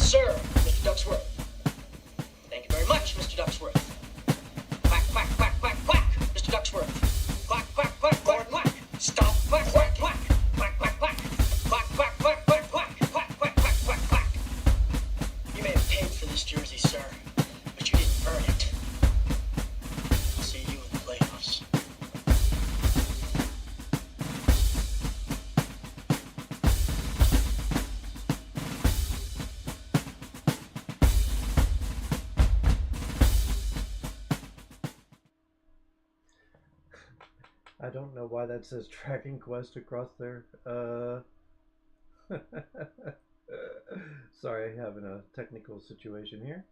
sir, Mr. Ducksworth. Thank you very much, Mr. Ducksworth. Quack, quack, quack, quack, quack, Mr. Ducksworth. Quack, quack, quack, quack, quack. Stop. Quack, quack, quack. Quack, quack, quack. Quack, quack, quack, quack, quack. Quack, quack, quack, quack, quack. You may have paid for this jersey, sir, but you didn't earn it. I'll see you in the playoffs. I don't know why that says tracking quest across there. Sorry, having a technical situation here.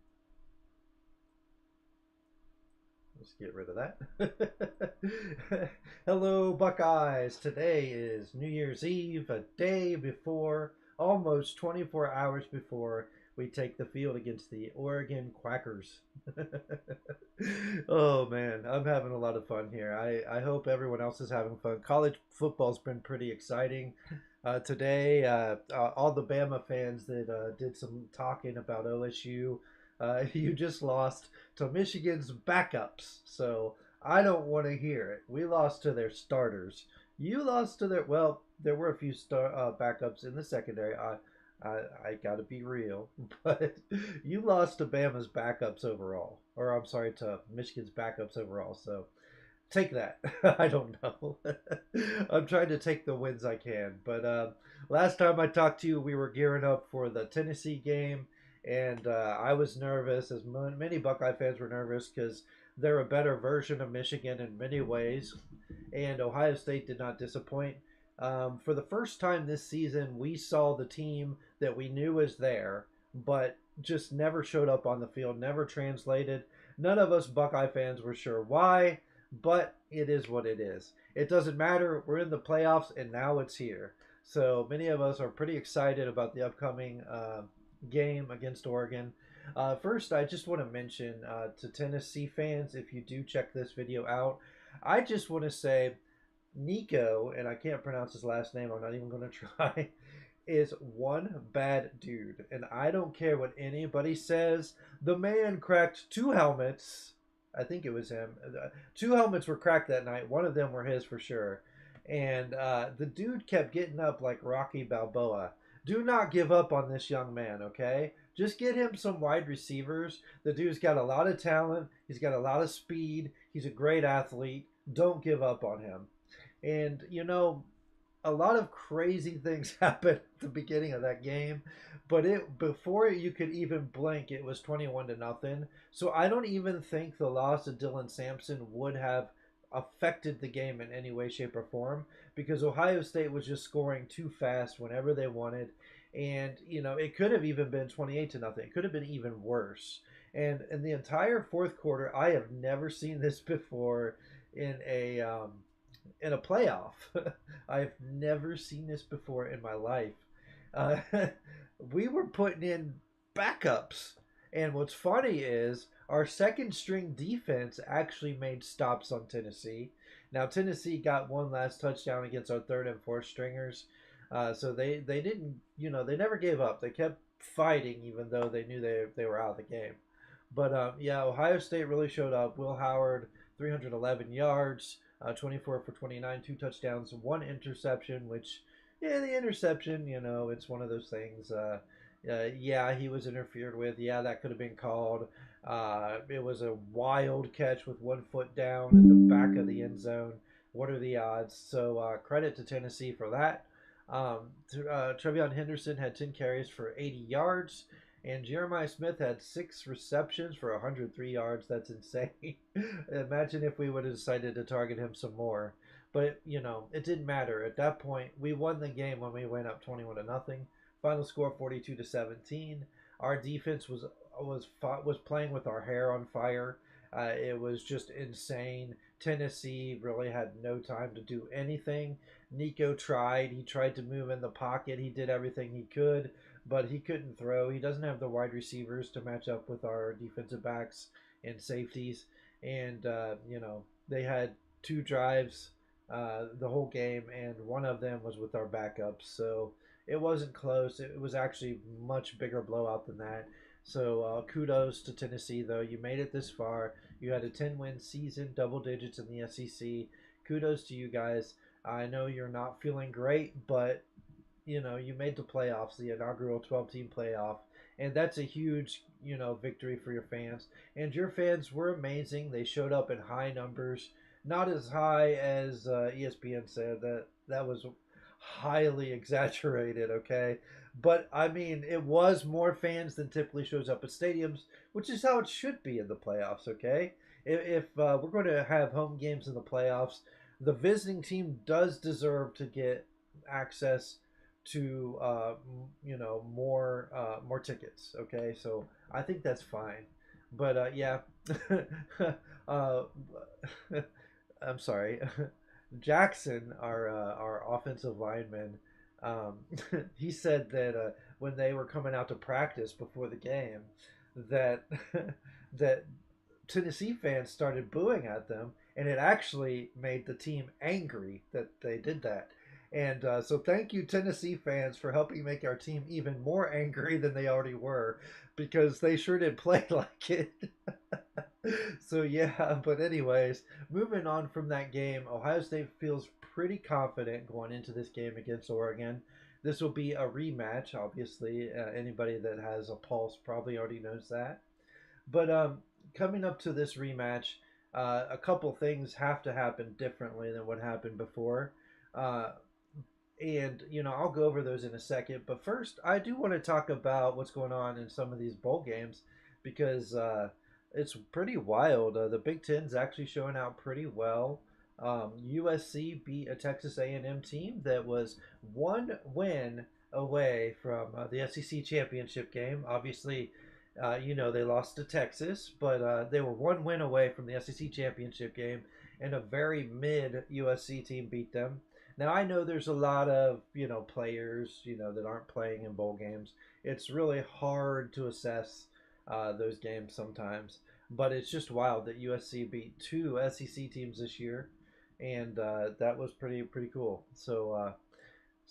Let's get rid of that. Hello, Buckeyes. Today is New Year's Eve, a day before, almost 24 hours before we take the field against the Oregon Quackers. Oh man, I'm having a lot of fun here. I hope everyone else is having fun. College football's been pretty exciting. Today, all the Bama fans that did some talking about OSU, you just lost to Michigan's backups. So I don't want to hear it. We lost to their starters. You lost to their, well, there were a few backups in the secondary. I got to be real, but you lost to Bama's backups overall, or I'm sorry, to Michigan's backups overall. So take that. I don't know. I'm trying to take the wins I can. But last time I talked to you, we were gearing up for the Tennessee game, and I was nervous, as many Buckeye fans were nervous, because they're a better version of Michigan in many ways, and Ohio State did not disappoint. For the first time this season, we saw the team that we knew was there, but just never showed up on the field, never translated. None of us Buckeye fans were sure why, but it is what it is. It doesn't matter. We're in the playoffs, and now it's here. So many of us are pretty excited about the upcoming game against Oregon. First, I just want to mention to Tennessee fans, if you do check this video out, I just want to say Nico, and I can't pronounce his last name, I'm not even going to try, is one bad dude. And I don't care what anybody says. The man cracked 2 helmets. I think it was him. 2 helmets were cracked that night. One of them were his for sure. And the dude kept getting up like Rocky Balboa. Do not give up on this young man, okay? Just get him some wide receivers. The dude's got a lot of talent. He's got a lot of speed. He's a great athlete. Don't give up on him. And, you know, a lot of crazy things happened at the beginning of that game. But before you could even blink, it was 21-0. So I don't even think the loss of Dylan Sampson would have affected the game in any way, shape, or form, because Ohio State was just scoring too fast whenever they wanted. And, you know, it could have even been 28-0. It could have been even worse. And in the entire fourth quarter, I have never seen this before in a playoff. I've never seen this before in my life. We were putting in backups. And what's funny is our second string defense actually made stops on Tennessee. Now, Tennessee got one last touchdown against our third and fourth stringers. So they didn't, you know, they never gave up. They kept fighting even though they knew they were out of the game. But, yeah, Ohio State really showed up. Will Howard, 311 yards. 24 for 29, 2 touchdowns, 1 interception, which, yeah, the interception, you know, it's one of those things. Yeah, he was interfered with. Yeah, that could have been called. It was a wild catch with 1 foot down at the back of the end zone. What are the odds? So credit to Tennessee for that. Trevion Henderson had 10 carries for 80 yards. And Jeremiah Smith had 6 receptions for 103 yards. That's insane. Imagine if we would have decided to target him some more. But, you know, it didn't matter. At that point, we won the game when we went up 21-0. Final score 42-17. Our defense was playing with our hair on fire. It was just insane. Tennessee really had no time to do anything. Nico tried. He tried to move in the pocket. He did everything he could, but he couldn't throw. He doesn't have the wide receivers to match up with our defensive backs and safeties. And, you know, they had 2 drives the whole game, and one of them was with our backups. So it wasn't close. It was actually much bigger blowout than that. So kudos to Tennessee, though. You made it this far. You had a 10-win season, double digits in the SEC. Kudos to you guys. I know you're not feeling great, but you made the playoffs, the inaugural 12-team playoff, and that's a huge, victory for your fans. And your fans were amazing. They showed up in high numbers, not as high as ESPN said. That was highly exaggerated, okay? But I mean, it was more fans than typically shows up at stadiums, which is how it should be in the playoffs, okay? If we're going to have home games in the playoffs, the visiting team does deserve to get access to more tickets. Okay, so I think that's fine. But yeah, uh, I'm sorry, Jackson, our offensive lineman, um, he said that when they were coming out to practice before the game, that that Tennessee fans started booing at them, and it actually made the team angry that they did that. And so, thank you, Tennessee fans, for helping make our team even more angry than they already were, because they sure did play like it. So, yeah, but, anyways, moving on from that game, Ohio State feels pretty confident going into this game against Oregon. This will be a rematch, obviously. Anybody that has a pulse probably already knows that. But coming up to this rematch, a couple things have to happen differently than what happened before. Uh, and, I'll go over those in a second. But first, I do want to talk about what's going on in some of these bowl games because it's pretty wild. The Big Ten's actually showing out pretty well. USC beat a Texas A&M team that was one win away from the SEC championship game. Obviously, they lost to Texas, but they were one win away from the SEC championship game, and a very mid USC team beat them. Now I know there's a lot of players that aren't playing in bowl games. It's really hard to assess those games sometimes, but it's just wild that USC beat two SEC teams this year, and that was pretty cool. So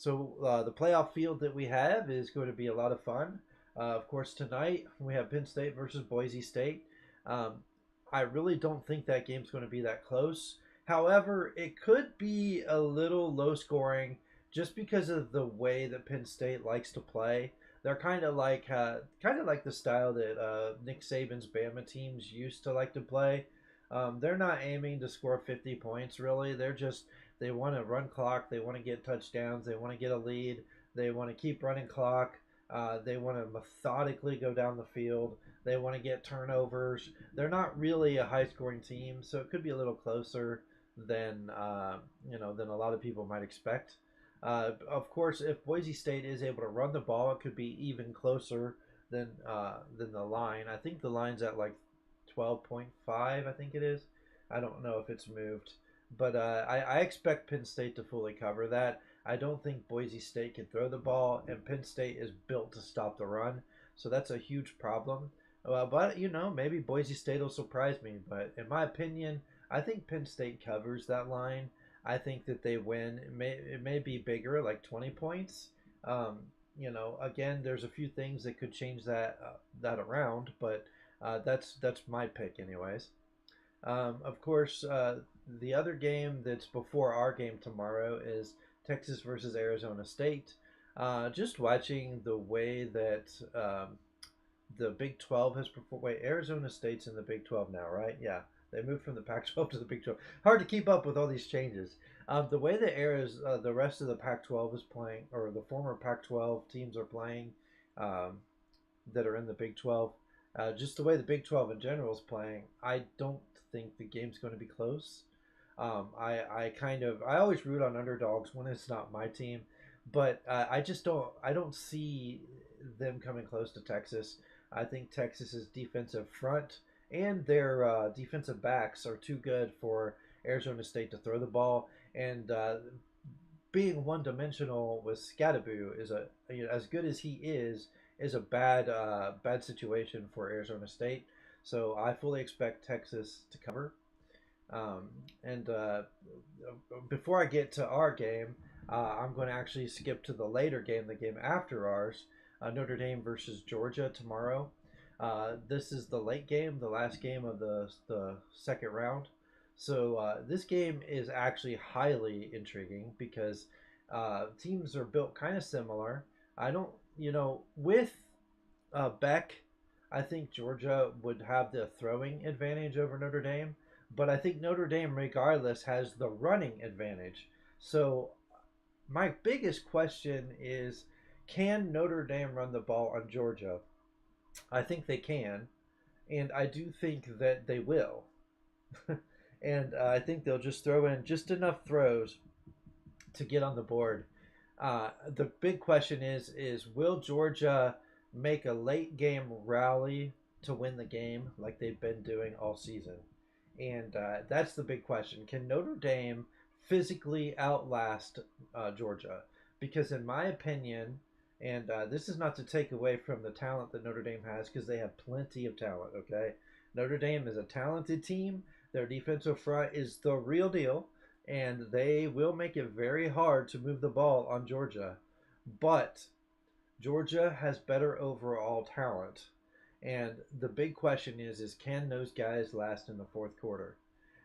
the playoff field that we have is going to be a lot of fun. Of course, tonight we have Penn State versus Boise State. Um, I really don't think that game's going to be that close. However, it could be a little low scoring just because of the way that Penn State likes to play. They're kind of like the style that Nick Saban's Bama teams used to like to play. They're not aiming to score 50 points really. They want to run clock. They want to get touchdowns. They want to get a lead. They want to keep running clock. They want to methodically go down the field. They want to get turnovers. They're not really a high-scoring team, so it could be a little closer than a lot of people might expect. Of course, if Boise State is able to run the ball, it could be even closer than the line. I think the line's at like 12.5. I think it is. I don't know if it's moved, but I expect Penn State to fully cover that. I don't think Boise State can throw the ball, and Penn State is built to stop the run, so that's a huge problem. But maybe Boise State will surprise me. But in my opinion, I think Penn State covers that line. I think that they win. It may be bigger, like 20 points. Again, there's a few things that could change that around, but that's my pick, anyways. Of course, the other game that's before our game tomorrow is Texas versus Arizona State. Just watching the way that the Big 12 has performed. Wait, Arizona State's in the Big 12 now, right? Yeah, they moved from the Pac-12 to the Big 12. Hard to keep up with all these changes. The way the rest of the Pac-12 is playing, or the former Pac-12 teams are playing, um, that are in the Big 12, just the way the Big 12 in general is playing, I don't think the game's going to be close. I always root on underdogs when it's not my team, but I don't see them coming close to Texas. I think Texas's defensive front and their defensive backs are too good for Arizona State to throw the ball, and being one dimensional with Scadaboo as good as he is a bad situation for Arizona State. So I fully expect Texas to cover. Um, and before I get to our game, I'm going to actually skip to the later game, the game after ours, Notre Dame versus Georgia tomorrow. This is the late game, the last game of the second round. So this game is actually highly intriguing because teams are built kind of similar. I don't, with Beck, I think Georgia would have the throwing advantage over Notre Dame, but I think Notre Dame, regardless, has the running advantage. So my biggest question is, can Notre Dame run the ball on Georgia? I think they can, and I do think that they will. And I think they'll just throw in just enough throws to get on the board. The big question is will Georgia make a late game rally to win the game like they've been doing all season? And that's the big question. Can Notre Dame physically outlast Georgia? Because in my opinion, and this is not to take away from the talent that Notre Dame has, because they have plenty of talent. Okay, Notre Dame is a talented team. Their defensive front is the real deal, and they will make it very hard to move the ball on Georgia. But Georgia has better overall talent. And the big question is can those guys last in the fourth quarter?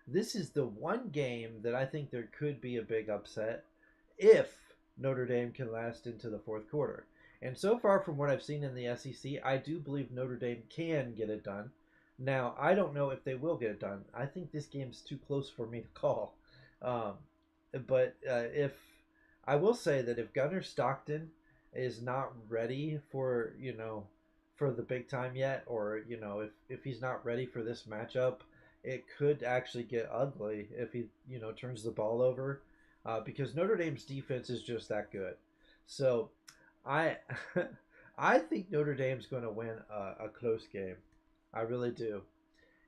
This is the one game that I think there could be a big upset if Notre Dame can last into the fourth quarter. And so far from what I've seen in the SEC, I do believe Notre Dame can get it done. Now, I don't know if they will get it done. I think this game's too close for me to call. Um, but if I will say that if Gunnar Stockton is not ready for for the big time yet, or if he's not ready for this matchup, it could actually get ugly if he turns the ball over, because Notre Dame's defense is just that good. So I I think Notre Dame's going to win a close game. I really do.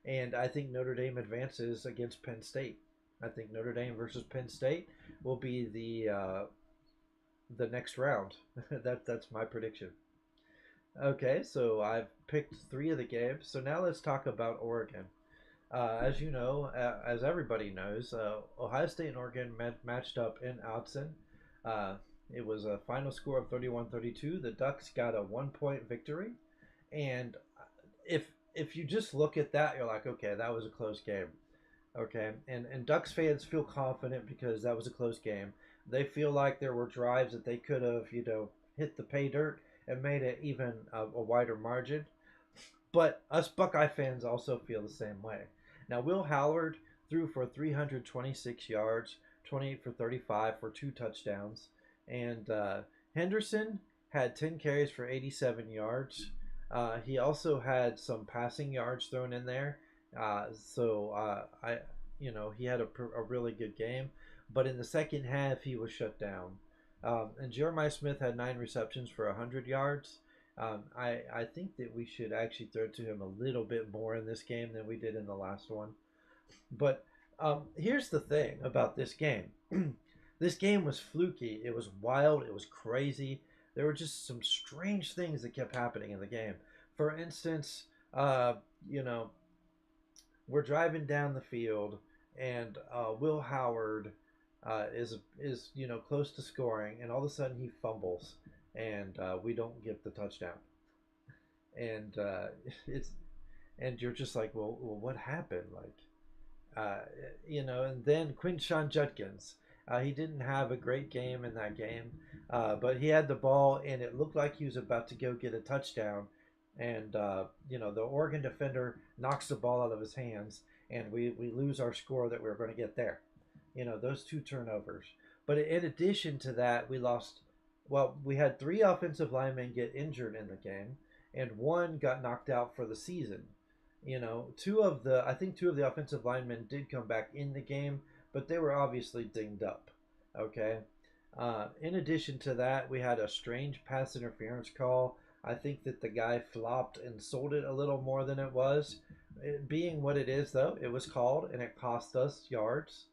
And I think Notre Dame advances against Penn State. I think Notre Dame versus Penn State will be the next round. That's my prediction. Okay, so I've picked three of the games. So now let's talk about Oregon. As you know, as everybody knows, Ohio State and Oregon matched up in Autzen. Uh, it was a final score of 31-32. The Ducks got a 1 point victory. And if you just look at that, you're like, okay, that was a close game. Okay, and Ducks fans feel confident because that was a close game. They feel like there were drives that they could have, hit the pay dirt and made it even a wider margin. But us Buckeye fans also feel the same way. Now, Will Howard threw for 326 yards, 28 for 35 for 2 touchdowns, and Henderson had 10 carries for 87 yards. He also had some passing yards thrown in there. He had a really good game, but in the second half he was shut down. And Jeremiah Smith had 9 receptions for 100 yards. I think that we should actually throw to him a little bit more in this game than we did in the last one. But here's the thing about this game. This game was fluky. It was wild. It was crazy. There were just some strange things that kept happening in the game. For instance, you know, we're driving down the field, and Will Howard is close to scoring, and all of a sudden he fumbles, and we don't get the touchdown, and it's and you're just like, well, what happened? Like, and then Quinshawn Judkins. He didn't have a great game in that game, but he had the ball, and it looked like he was about to go get a touchdown. And, the Oregon defender knocks the ball out of his hands, and we lose our score that we were going to get there. Those 2 turnovers. But in addition to that, we had 3 offensive linemen get injured in the game, and 1 got knocked out for the season. I think 2 of the offensive linemen did come back in the game, but they were obviously dinged up. Okay. In addition to that, we had a strange pass interference call. I think that the guy flopped and sold it a little more than it was. It being what it is, though, it was called, and it cost us yards.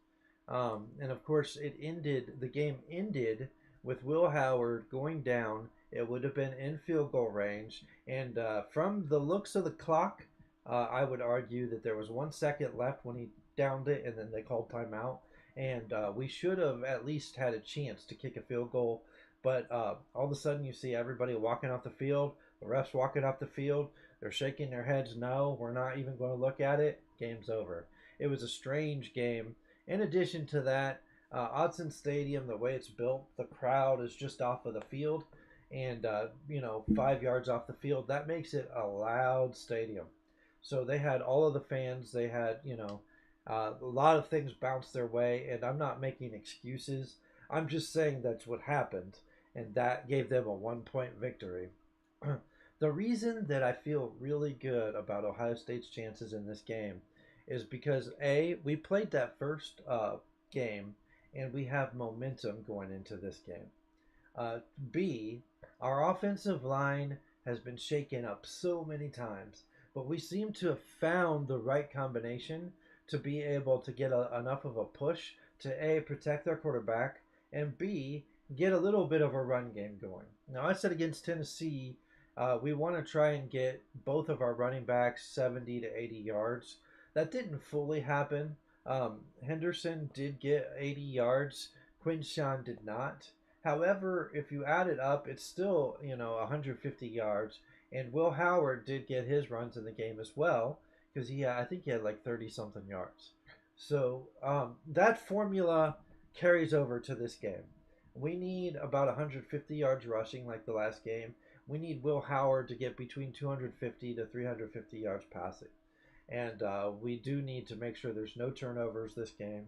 And of course, the game ended with Will Howard going down. It would have been in field goal range. And from the looks of the clock, I would argue that there was 1 second left when he downed it, and then they called timeout. And we should have at least had a chance to kick a field goal. But all of a sudden, you see everybody walking off the field, the refs walking off the field. They're shaking their heads, no, we're not even going to look at it. Game's over. It was a strange game. In addition to that, Autzen Stadium, the way it's built, the crowd is just off of the field and, 5 yards off the field. That makes it a loud stadium. So they had all of the fans. They had, a lot of things bounce their way. And I'm not making excuses. I'm just saying that's what happened. And that gave them a 1-point victory. The reason that I feel really good about Ohio State's chances in this game is because A, we played that first game and we have momentum going into this game. B, our offensive line has been shaken up so many times, but we seem to have found the right combination to be able to get enough of a push to A, protect our quarterback, and B, get a little bit of a run game going. Now, I said against Tennessee, we want to try and get both of our running backs 70 to 80 yards. That didn't fully happen. Henderson did get 80 yards. Quinshawn did not. However, if you add it up, it's still, 150 yards. And Will Howard did get his runs in the game as well, because I think he had like 30-something yards. So that formula carries over to this game. We need about 150 yards rushing like the last game. We need Will Howard to get between 250 to 350 yards passing. And we do need to make sure there's no turnovers this game.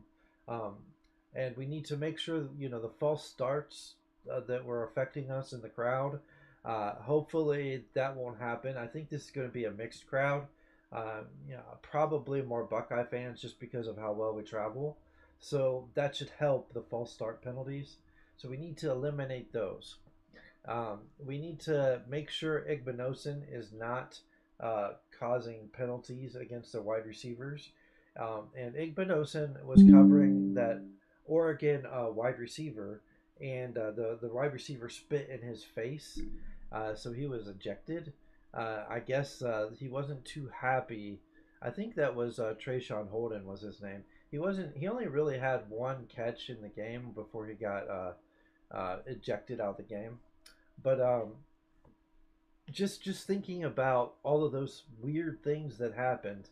And we need to make sure, the false starts that were affecting us in the crowd, hopefully that won't happen. I think this is going to be a mixed crowd. Probably more Buckeye fans just because of how well we travel. So that should help the false start penalties. So we need to eliminate those. We need to make sure Igbinosun is not causing penalties against the wide receivers. And Igbinosun was covering that Oregon wide receiver, and the wide receiver spit in his face, so he was ejected. I guess he wasn't too happy. I think that was Trayshawn Holden was his name. He only really had one catch in the game before he got ejected out of the game. But just thinking about all of those weird things that happened,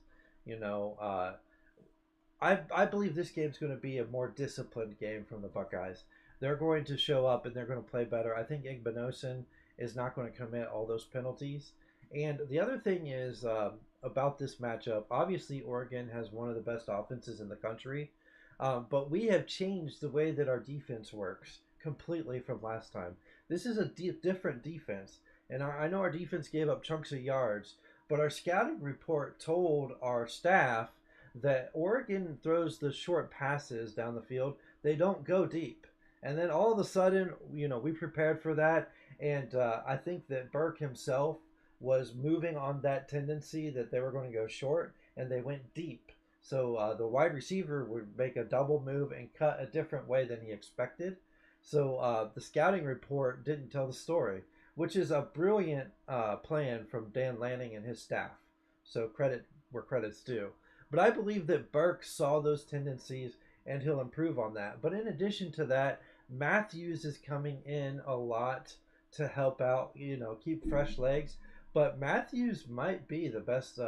I believe this game's going to be a more disciplined game from the Buckeyes. They're going to show up and they're going to play better. I think Igbinosun is not going to commit all those penalties. And the other thing is about this matchup, obviously Oregon has one of the best offenses in the country, but we have changed the way that our defense works completely from last time. This is a different defense. And I know our defense gave up chunks of yards, but our scouting report told our staff that Oregon throws the short passes down the field. They don't go deep. And then all of a sudden, we prepared for that. And I think that Burke himself was moving on that tendency that they were going to go short, and they went deep. So the wide receiver would make a double move and cut a different way than he expected. So the scouting report didn't tell the story, which is a brilliant plan from Dan Lanning and his staff. So credit where credit's due. But I believe that Burke saw those tendencies and he'll improve on that. But in addition to that, Matthews is coming in a lot to help out, keep fresh legs. But Matthews might be the best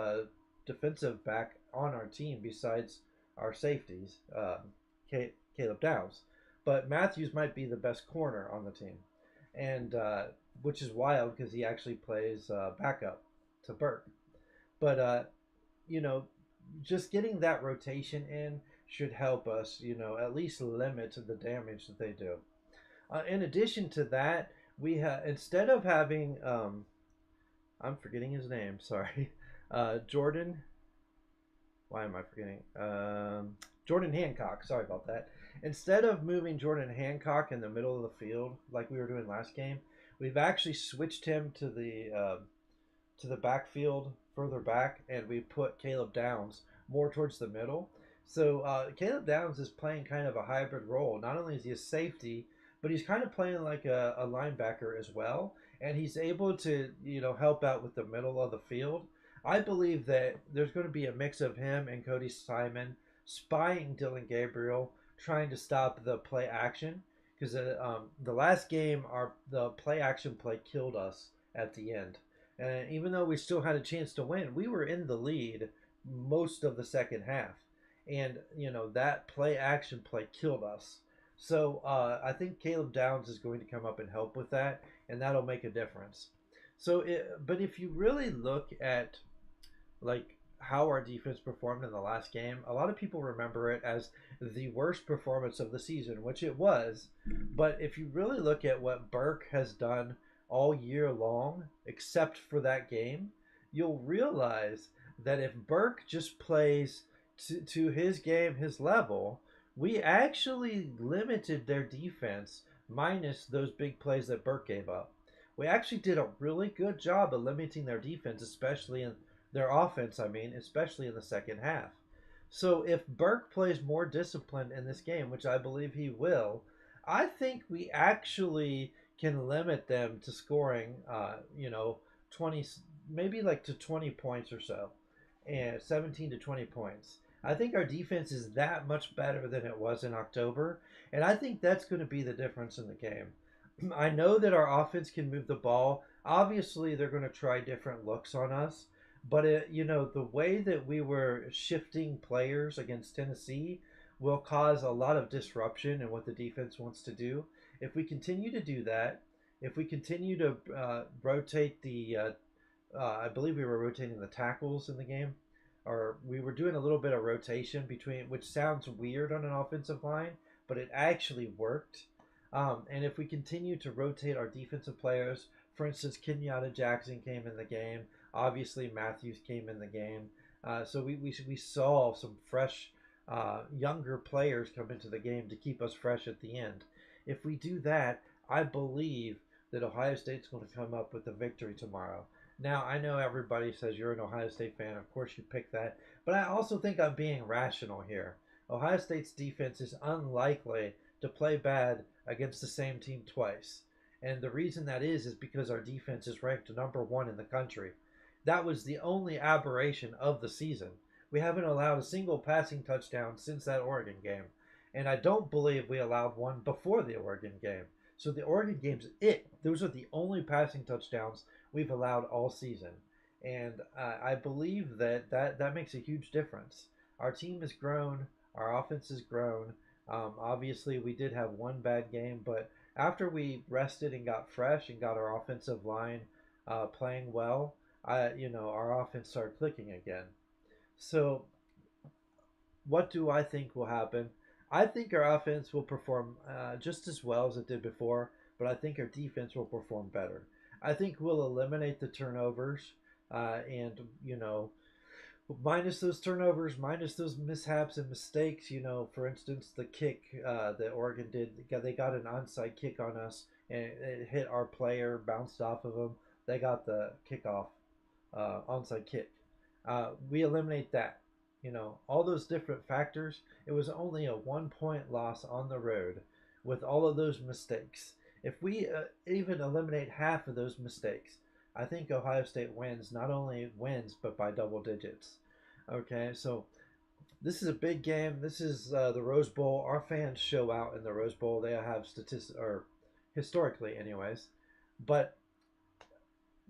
defensive back on our team besides our safeties, Caleb Downs. But Matthews might be the best corner on the team, and which is wild because he actually plays backup to Burke. But, just getting that rotation in should help us, at least limit the damage that they do. In addition to that, we have, instead of having, I'm forgetting his name, sorry, Jordan, why am I forgetting? Jordan Hancock, sorry about that. Instead of moving Jordan Hancock in the middle of the field like we were doing last game, we've actually switched him to the backfield further back, and we put Caleb Downs more towards the middle. So Caleb Downs is playing kind of a hybrid role. Not only is he a safety, but he's kind of playing like a linebacker as well, and he's able to help out with the middle of the field. I believe that there's going to be a mix of him and Cody Simon spying Dylan Gabriel, trying to stop the play action. Because the last game, the play action play killed us at the end. And even though we still had a chance to win, we were in the lead most of the second half. And, that play action play killed us. So I think Caleb Downs is going to come up and help with that, and that'll make a difference. But if you really look at like how our defense performed in the last game, a lot of people remember it as the worst performance of the season, which it was. But if you really look at what Burke has done all year long, except for that game, you'll realize that if Burke just plays to his game, his level, we actually limited their defense minus those big plays that Burke gave up. We actually did a really good job of limiting their defense, especially in their offense, especially in the second half. So if Burke plays more disciplined in this game, which I believe he will, I think we actually can limit them to scoring, 20, maybe like to 20 points or so, and 17 to 20 points. I think our defense is that much better than it was in October, and I think that's going to be the difference in the game. I know that our offense can move the ball. Obviously, they're going to try different looks on us, but the way that we were shifting players against Tennessee will cause a lot of disruption in what the defense wants to do. If we continue to do that, if we continue to rotate I believe we were rotating the tackles in the game, or we were doing a little bit of rotation between, which sounds weird on an offensive line, but it actually worked. And if we continue to rotate our defensive players, for instance, Kenyatta Jackson came in the game. Obviously, Matthews came in the game. So we saw some fresh, younger players come into the game to keep us fresh at the end. If we do that, I believe that Ohio State's going to come up with a victory tomorrow. Now, I know everybody says you're an Ohio State fan. Of course, you pick that. But I also think I'm being rational here. Ohio State's defense is unlikely to play bad against the same team twice. And the reason that is because our defense is ranked number 1 in the country. That was the only aberration of the season. We haven't allowed a single passing touchdown since that Oregon game. And I don't believe we allowed one before the Oregon game. So the Oregon game's it. Those are the only passing touchdowns we've allowed all season. And I believe that makes a huge difference. Our team has grown. Our offense has grown. Obviously, we did have one bad game, but after we rested and got fresh and got our offensive line playing well, our offense started clicking again. So, what do I think will happen? I think our offense will perform just as well as it did before, but I think our defense will perform better. I think we'll eliminate the turnovers, and minus those turnovers, minus those mishaps and mistakes. For instance, the kick that Oregon did, they got an onside kick on us, and it hit our player, bounced off of them. They got the kickoff, onside kick. We eliminate that. All those different factors. It was only a 1-point loss on the road with all of those mistakes. If we even eliminate half of those mistakes, I think Ohio State wins, not only wins, but by double digits. Okay, so this is a big game. This is the Rose Bowl. Our fans show out in the Rose Bowl. They have statistics, or historically anyways. But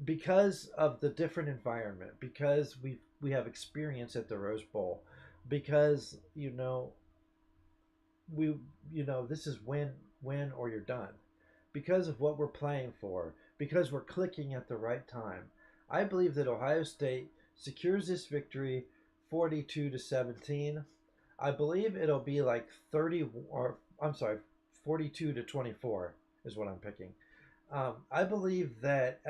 because of the different environment, because we have experience at the Rose Bowl, because this is win or you're done, because of what we're playing for, because we're clicking at the right time. I believe that Ohio State secures this victory 42-17. I believe it'll be like 42-24 is what I'm picking. I believe that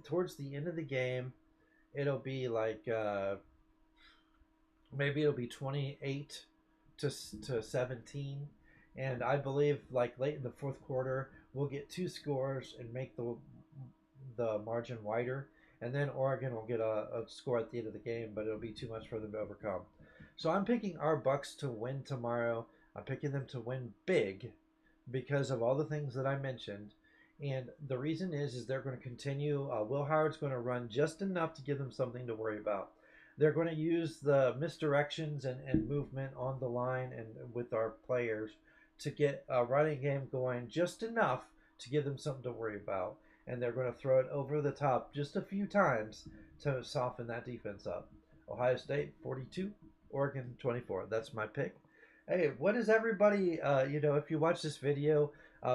towards the end of the game, it'll be like maybe it'll be 28-17, and I believe like late in the fourth quarter we'll get 2 scores and make the margin wider, and then Oregon will get a score at the end of the game, but it'll be too much for them to overcome. So I'm picking our Bucks to win tomorrow. I'm picking them to win big because of all the things that I mentioned. And the reason is they're going to continue. Will Howard's going to run just enough to give them something to worry about. they're going to use the misdirections and movement on the line and with our players to get a running game going just enough to give them something to worry about. And they're going to throw it over the top just a few times to soften that defense up. Ohio State 42, Oregon 24. That's my pick. Hey, what is everybody? If you watch this video,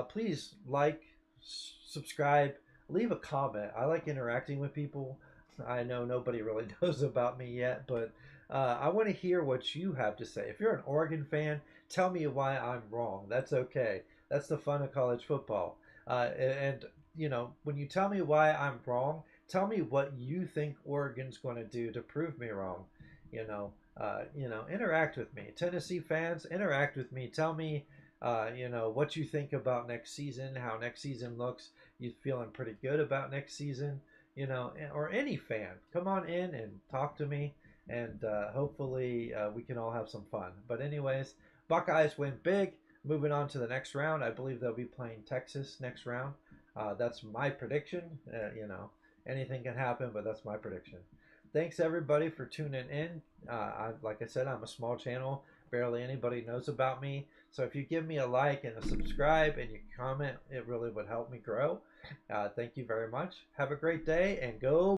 please like, subscribe, leave a comment. I like interacting with people. I know nobody really knows about me yet, but I want to hear what you have to say. If you're an Oregon fan, tell me why I'm wrong. That's okay. That's the fun of college football. And when you tell me why I'm wrong, tell me what you think Oregon's going to do to prove me wrong. Interact with me. Tennessee fans, interact with me. Tell me, what you think about next season, how next season looks. You feeling pretty good about next season? Or any fan, come on in and talk to me, and hopefully we can all have some fun. But anyways, Buckeyes win big. Moving on to the next round, I believe they'll be playing Texas next round. That's my prediction. Anything can happen, but that's my prediction. Thanks everybody for tuning in. Like I said, I'm a small channel. Barely anybody knows about me. So if you give me a like and a subscribe and you comment, it really would help me grow. Thank you very much. Have a great day and go